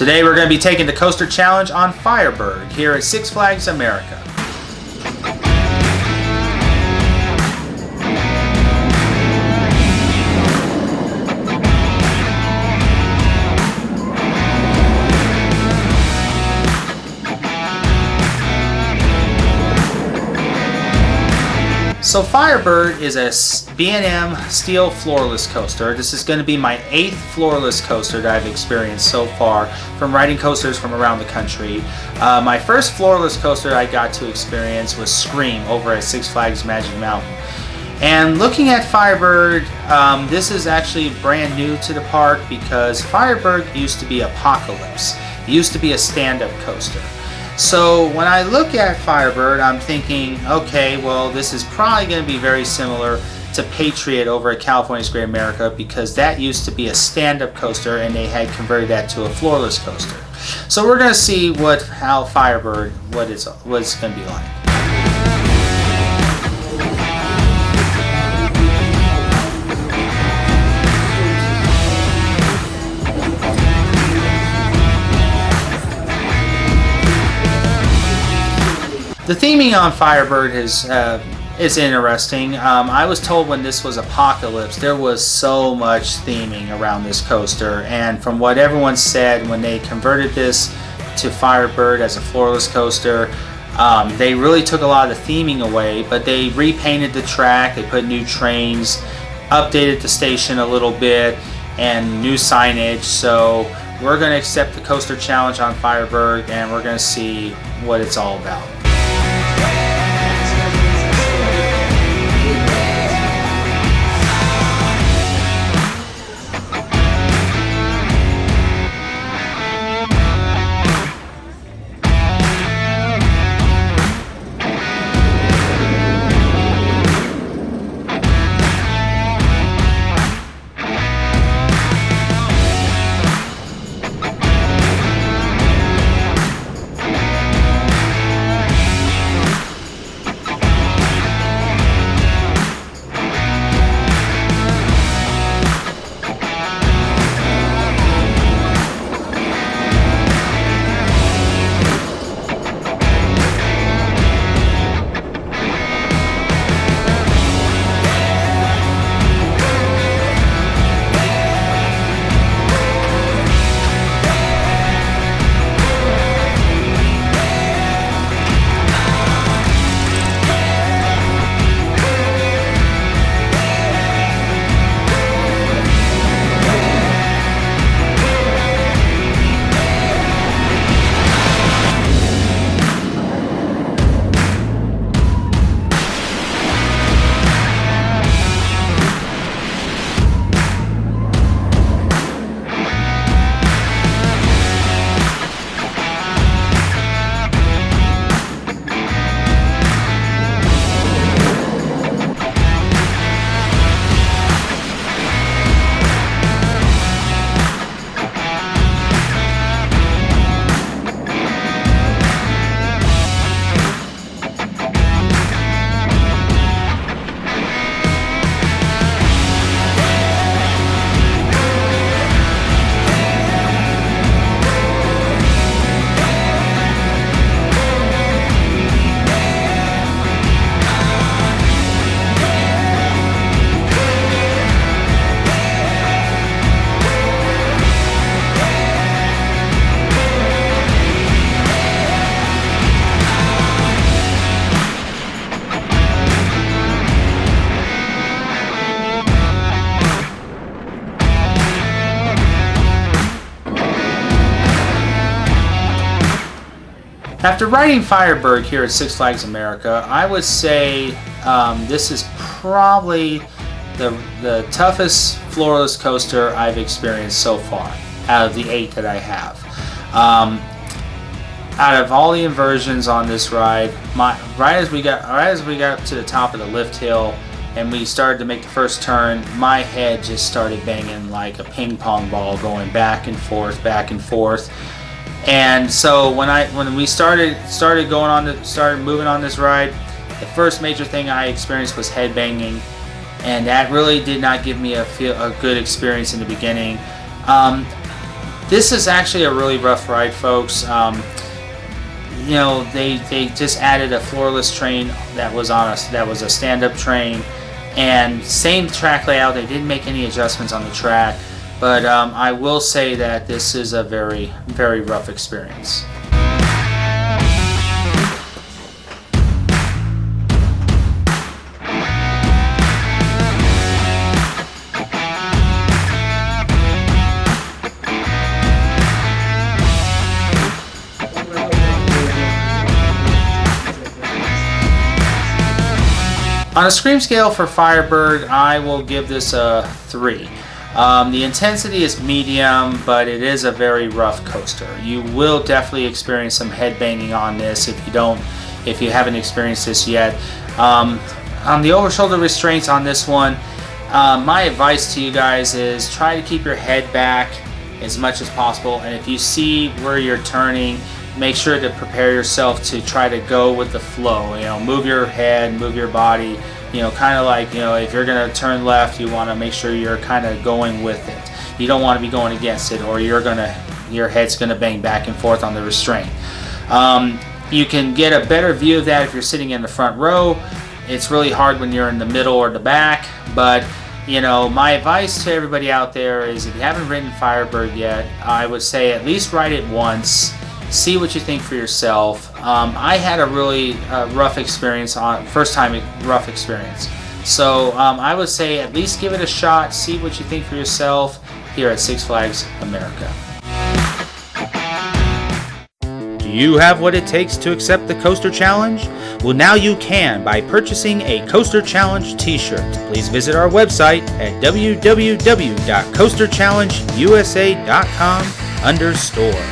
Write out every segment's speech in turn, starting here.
Today we're going to be taking the Coaster Challenge on Firebird here at Six Flags America. So Firebird is a B&M steel floorless coaster. This is going to be my 8th floorless coaster that I've experienced so far from riding coasters from around the country. My first floorless coaster I got to experience was Scream over at Six Flags Magic Mountain. And looking at Firebird, this is actually brand new to the park because Firebird used to be Apocalypse. It used to be a stand-up coaster. So when I look at Firebird, I'm thinking, okay, well, this is probably going to be very similar to Patriot over at California's Great America because that used to be a stand-up coaster and they had converted that to a floorless coaster. So we're going to see how Firebird, what it's going to be like. The theming on Firebird is interesting. I was told when this was Apocalypse, there was so much theming around this coaster, and from what everyone said, when they converted this to Firebird as a floorless coaster, they really took a lot of the theming away, but they repainted the track, they put new trains, updated the station a little bit, and new signage. So we're going to accept the Coaster Challenge on Firebird, and we're going to see what it's all about. After riding Firebird here at Six Flags America, I would say this is probably the toughest floorless coaster I've experienced so far out of the 8 that I have. Out of all the inversions on this ride, right as we got up to the top of the lift hill and we started to make the first turn, my head just started banging like a ping pong ball, going back and forth, back and forth. And so when we started moving on this ride, the first major thing I experienced was head banging, and that really did not give me a good experience in the beginning. This is actually a really rough ride, folks. You know, they just added a floorless train that was a stand-up train, and same track layout. They didn't make any adjustments on the track, but I will say that this is a very, very rough experience. On a Scream scale for Firebird, I will give this a 3. The intensity is medium, but it is a very rough coaster. You will definitely experience some head banging on this if you haven't experienced this yet. On the over-shoulder restraints on this one, my advice to you guys is try to keep your head back as much as possible, and if you see where you're turning, make sure to prepare yourself to try to go with the flow. You know, move your head, move your body. You know, kind of like, you know, if you're going to turn left, you want to make sure you're kind of going with it. You don't want to be going against it, or your head's going to bang back and forth on the restraint. You can get a better view of that if you're sitting in the front row. It's really hard when you're in the middle or the back, but you know, my advice to everybody out there is if you haven't ridden Firebird yet, I would say at least ride it once. See what you think for yourself. I had a really rough experience first time rough experience. So I would say at least give it a shot, see what you think for yourself here at Six Flags America. Do you have what it takes to accept the Coaster Challenge? Well, now you can by purchasing a Coaster Challenge t-shirt. Please visit our website at www.coasterchallengeusa.com under store.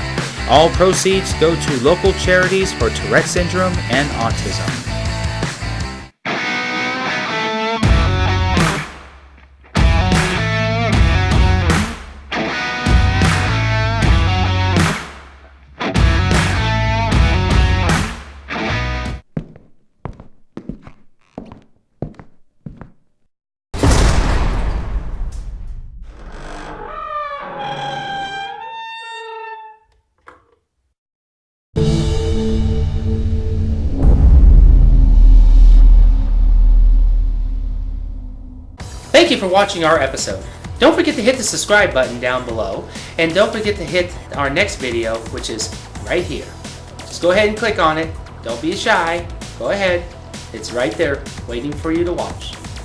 All proceeds go to local charities for Tourette syndrome and autism. Thank you for watching our episode. Don't forget to hit the subscribe button down below, and don't forget to hit our next video, which is right here. Just go ahead and click on it. Don't be shy. Go ahead. It's right there waiting for you to watch.